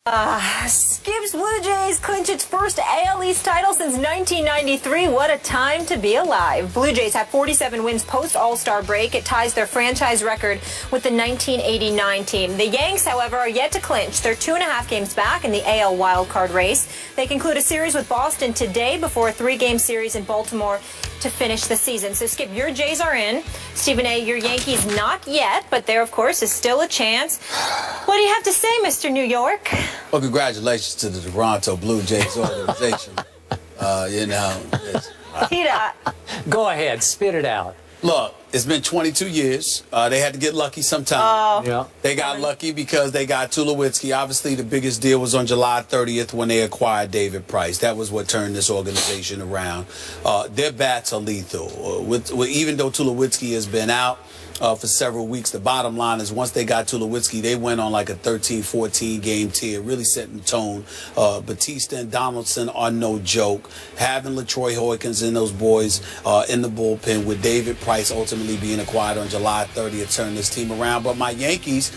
Skip's Blue Jays clinch its first AL East title since 1993. What a time to be alive. Blue Jays have 47 wins post-All-Star break. It ties their franchise record with the 1989 team. The Yanks, however, are yet to clinch. They're 2.5 games back in the AL wildcard race. They conclude a series with Boston today before a 3-game series in Baltimore to finish the season. So, Skip, your Jays are in. Stephen A., your Yankees not yet, but there, of course, is still a chance. What do you have to say, Mr. New York? Well, congratulations to the Toronto Blue Jays organization. Go ahead, spit it out. Look, it's been 22 years. They had to get lucky sometime. Yeah. They got lucky because they got Tulowitzki. Obviously, the biggest deal was on July 30th when they acquired David Price. That was what turned this organization around. Their bats are lethal. Even though Tulowitzki has been out for several weeks, the bottom line is once they got Tulowitzki, they went on like a 13-14 game tier, really setting the tone. Batista and Donaldson are no joke. Having LaTroy Hoykins and those boys in the bullpen with David Price ultimately being acquired on July 30th turned this team around. But my Yankees,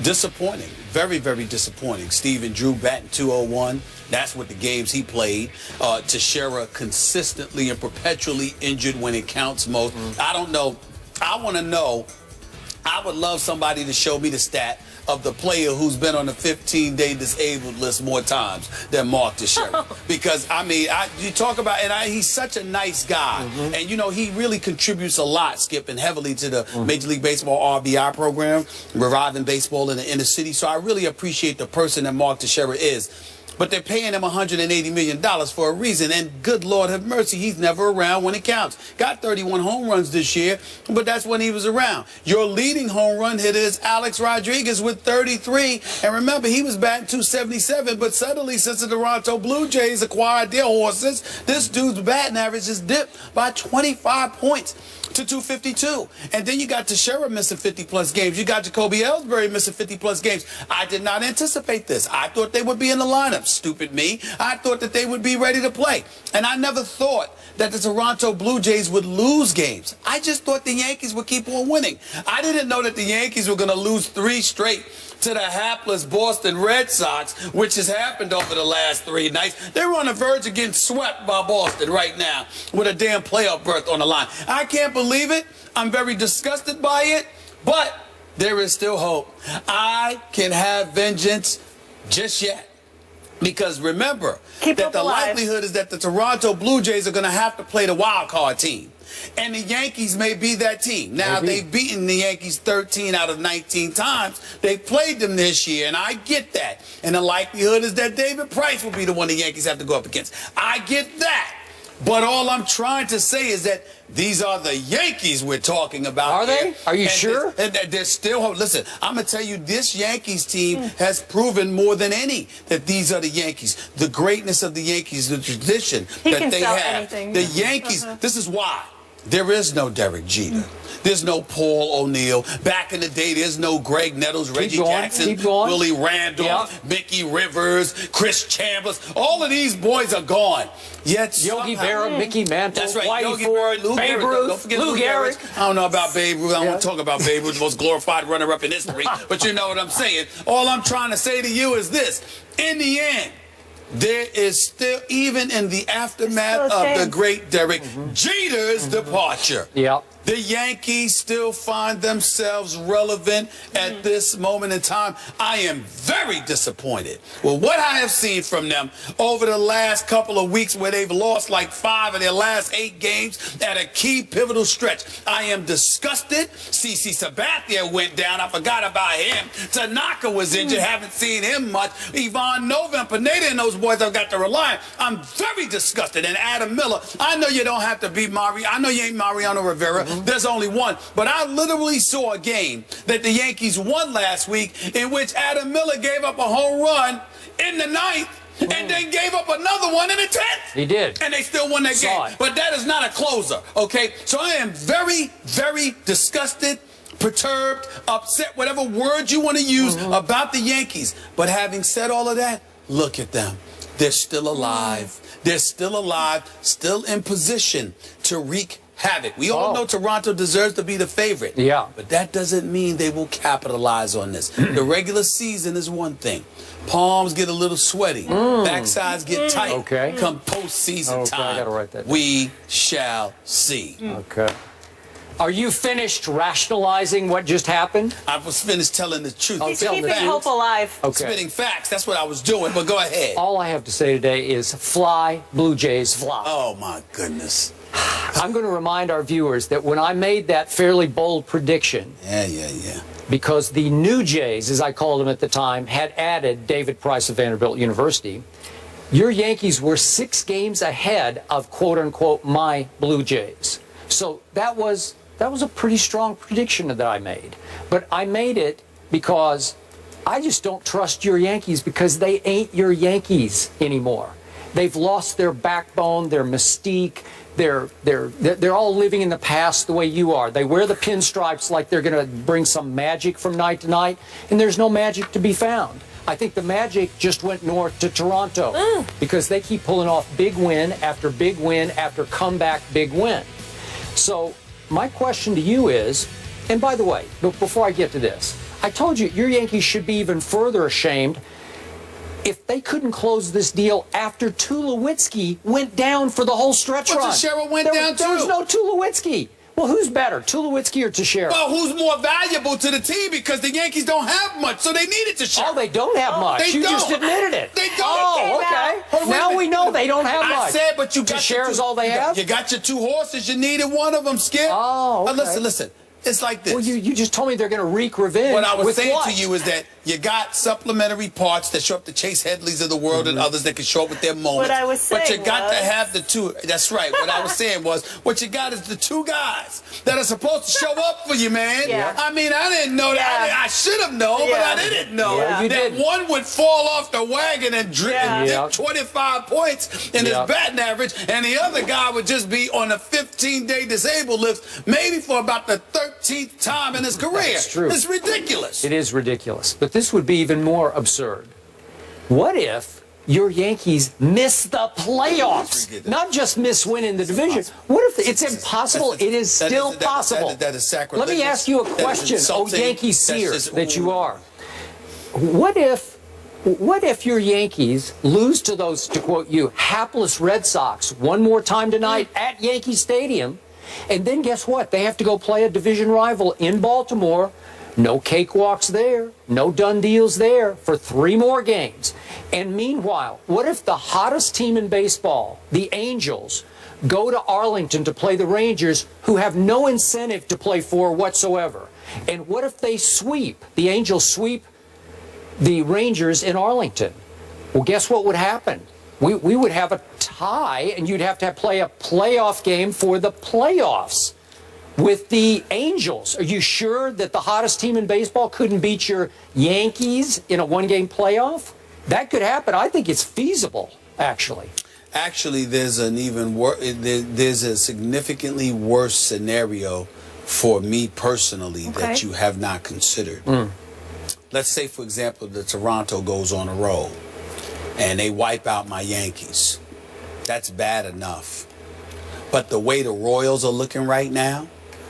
disappointing. Very, very disappointing. Steven Drew batting .201. That's what the games he played. Teixeira consistently and perpetually injured when it counts most. I don't know. I want to know. I would love somebody to show me the stat of the player who's been on the 15-day disabled list more times than Mark Teixeira. Because, I mean, you talk about, and he's such a nice guy. And, you know, he really contributes a lot, Skip, and heavily to the Major League Baseball RBI program, reviving baseball in the inner city. So I really appreciate the person that Mark Teixeira is. But they're paying him $180 million for a reason. And good Lord have mercy, he's never around when it counts. Got 31 home runs this year, but that's when he was around. Your leading home run hitter is Alex Rodriguez with 33. And remember, he was batting .277, but suddenly since the Toronto Blue Jays acquired their horses, this dude's batting average has dipped by 25 points to .252. And then you got Teixeira missing 50-plus games. You got Jacoby Ellsbury missing 50-plus games. I did not anticipate this. I thought they would be in the lineup. Stupid me. I thought that they would be ready to play. And I never thought that the Toronto Blue Jays would lose games. I just thought the Yankees would keep on winning. I didn't know that the Yankees were going to lose 3 straight to the hapless Boston Red Sox, which has happened over the last 3 nights. They're on the verge of getting swept by Boston right now with a damn playoff berth on the line. I can't believe it. I'm very disgusted by it, but there is still hope. I can have vengeance just yet. Because remember that the likelihood is that the Toronto Blue Jays are going to have to play the wild card team. And the Yankees may be that team. Now, they've beaten the Yankees 13 out of 19 times. They've played them this year, and I get that. And the likelihood is that David Price will be the one the Yankees have to go up against. I get that. But all I'm trying to say is that these are the Yankees we're talking about. Are they? Are you sure? There's still hope. Listen, I'm going to tell you, this Yankees team has proven more than any that these are the Yankees. The greatness of the Yankees, the tradition that they have. The Yankees, this is why. There is no Derek Jeter. There's no Paul O'Neill. Back in the day, there's no Greg Nettles, Reggie Jackson, Willie Randolph, Mickey Rivers, Chris Chambers. All of these boys are gone. Yet Yogi Berra, Mickey Mantle, that's right, Whitey Ford, Babe Ruth, don't forget Lou Gehrig. I don't know about Babe Ruth. I don't want to talk about Babe Ruth, the most glorified runner-up in history. But you know what I'm saying. All I'm trying to say to you is this. In the end, there is still, even in the aftermath of the great Derek Jeter's departure, the Yankees still find themselves relevant at this moment in time. I am very disappointed with what I have seen from them over the last couple of weeks where they've lost like 5 of their last 8 games at a key pivotal stretch. I am disgusted. CC Sabathia went down. I forgot about him. Tanaka was injured. Haven't seen him much. Ivan Nova and Pineda and those boys I've got to rely on. I'm very disgusted. And Adam Miller, I know you don't have to be Mario. I know you ain't Mariano Rivera. There's only one. But I literally saw a game that the Yankees won last week in which Adam Miller gave up a home run in the 9th and then gave up another one in the 10th. He did. And they still won that game. But that is not a closer, okay? So I am very, very disgusted, perturbed, upset, whatever word you want to use about the Yankees. But having said all of that, look at them. They're still alive. They're still alive, still in position to wreak havoc. We all know Toronto deserves to be the favorite. Yeah. But that doesn't mean they will capitalize on this. The regular season is one thing. Palms get a little sweaty. Backsides get tight. Okay. Come postseason time, I gotta write that down. we shall see. Okay. Are you finished rationalizing what just happened? I was finished telling the truth. He's keeping hope alive. Okay. Spitting facts. That's what I was doing, but go ahead. All I have to say today is fly, Blue Jays, fly. Oh, my goodness. I'm going to remind our viewers that when I made that fairly bold prediction, Yeah. because the New Jays, as I called them at the time, had added David Price of Vanderbilt University, your Yankees were 6 games ahead of quote-unquote my Blue Jays. So that was a pretty strong prediction that I made. But I made it because I just don't trust your Yankees, because they ain't your Yankees anymore. They've lost their backbone, their mystique. They're all living in the past the way you are. They wear the pinstripes like they're going to bring some magic from night to night, and there's no magic to be found. I think the magic just went north to Toronto because they keep pulling off big win after comeback big win. So my question to you is, and by the way, before I get to this, I told you your Yankees should be even further ashamed if they couldn't close this deal after Tulowitzki went down for the whole stretch run. Teixeira went down too. There was no Tulowitzki. Well, who's better, Tulowitzki or Teixeira? Well, who's more valuable to the team, because the Yankees don't have much, so they needed Teixeira. Oh, they don't have much. They You don't. just admitted it. They don't. Oh, okay. Hold on, wait a Now minute. we know they don't have much. I said, but you got Teixeira's all they have? You got your 2 horses. You needed one of them, Skip. Oh, okay. Listen. It's like this. Well, you just told me they're going to wreak revenge. What I was with saying what? to you is that you got supplementary parts that show up, the Chase Headleys of the world and others that can show up with their moments. What I was saying But you got was- to have the 2. That's right. What I was saying was, what you got is the 2 guys that are supposed to show up for you, man. Yeah. I mean, I didn't know that. Yeah. I should have known, but I didn't know Yeah, you that didn't. one would fall off the wagon and Yeah. dip 25 points in his batting average, and the other guy would just be on a 15-day disabled list, maybe for about the 13th time in his career. That's true. It's ridiculous. It is ridiculous. But this would be even more absurd. What if your Yankees miss the playoffs? Not just miss winning the division. What if it's impossible? It is still possible. That is sacrilegious. Let me ask you a question, oh Yankee seer that you are. What if your Yankees lose to those, to quote you, hapless Red Sox one more time tonight at Yankee Stadium, and then guess what? They have to go play a division rival in Baltimore. No cakewalks there, no done deals there for 3 more games. And meanwhile, what if the hottest team in baseball, the Angels, go to Arlington to play the Rangers, who have no incentive to play for whatsoever? And what if they sweep, the Angels sweep the Rangers in Arlington? Well, guess what would happen? We would have a tie, and you'd have to play a playoff game for the playoffs with the Angels. Are you sure that the hottest team in baseball couldn't beat your Yankees in a 1-game playoff? That could happen. I think it's feasible, actually. Actually, there's an even worse. There's a significantly worse scenario for me personally that you have not considered. Let's say, for example, that Toronto goes on a roll and they wipe out my Yankees. That's bad enough. But the way the Royals are looking right now,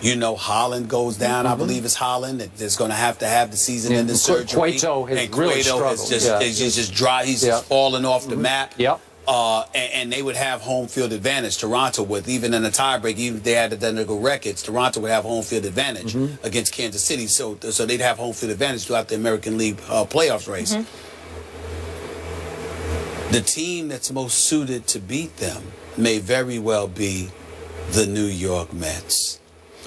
you know, Holland goes down. I believe it's Holland that's going to have the season in the surgery. Cueto has and really Cueto struggled. he's just dry. He's just falling off the map. Yep. And they would have home field advantage. Toronto would, even in a tiebreak, even if they had identical records, Toronto would have home field advantage against Kansas City. So they'd have home field advantage throughout the American League playoff race. The team that's most suited to beat them may very well be the New York Mets.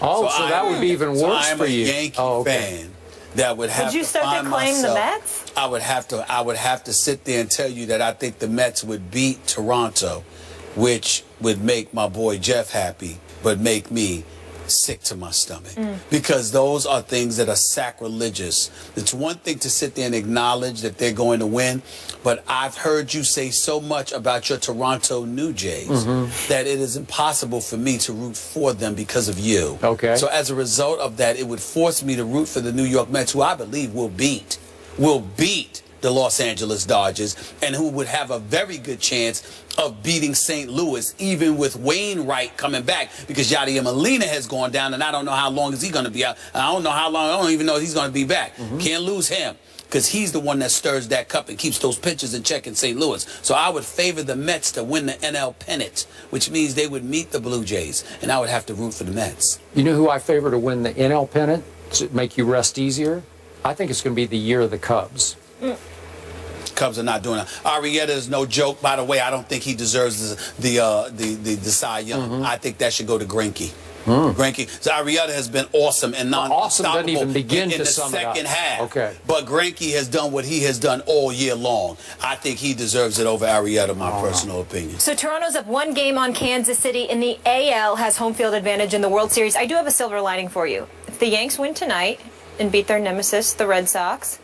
Oh, so that would be even worse I'm for you. a Yankee fan that would have Would you to start to find claim the myself. Mets? I would have to sit there and tell you that I think the Mets would beat Toronto, which would make my boy Jeff happy, but make me sick to my stomach. Because those are things that are sacrilegious. It's one thing to sit there and acknowledge that they're going to win, but I've heard you say so much about your Toronto New Jays that it is impossible for me to root for them because of you. Okay. So as a result of that, it would force me to root for the New York Mets, who I believe will beat the Los Angeles Dodgers, and who would have a very good chance of beating St. Louis, even with Wainwright coming back, because Yadier Molina has gone down, and I don't know how long is he going to be out. I don't know how long. I don't even know if he's going to be back. Can't lose him, because he's the one that stirs that cup and keeps those pitchers in check in St. Louis. So I would favor the Mets to win the NL pennant, which means they would meet the Blue Jays, and I would have to root for the Mets. You know who I favor to win the NL pennant to make you rest easier? I think it's going to be the year of the Cubs. Cubs are not doing it. Arrieta is no joke. By the way, I don't think he deserves the Cy Young. I think that should go to Greinke. Greinke. So Arrieta has been awesome and non-stoppable doesn't even begin in to the sum it second up. half. Okay. But Greinke has done what he has done all year long. I think he deserves it over Arrieta, my personal opinion. So Toronto's up 1 game on Kansas City in the AL, has home field advantage in the World Series. I do have a silver lining for you. If the Yanks win tonight and beat their nemesis, the Red Sox,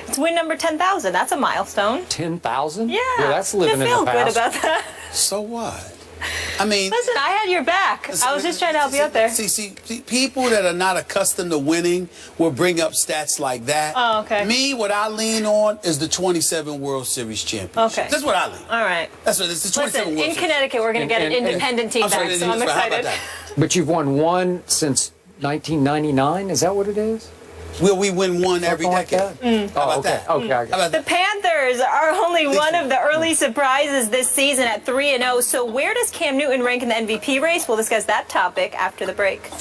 it's win number 10,000. That's a milestone. 10,000? Yeah. That's living in the past. I feel good about that. So what? I mean, listen, I had your back. I was just trying to help you out there. See, people that are not accustomed to winning will bring up stats like that. Oh, okay. Me, what I lean on is the 27 World Series championships. Okay. That's what I lean. All right. That's what it's the 27 Listen, World in Series. Connecticut, we're going to get an independent team back, so I'm How about excited. that? But you've won one since 1999? Is that what it is? Will we win one every Something like decade? that? How about okay. that? Okay. I How got about The that? Panthers are only one of the early surprises this season at 3-0. So where does Cam Newton rank in the MVP race? We'll discuss that topic after the break.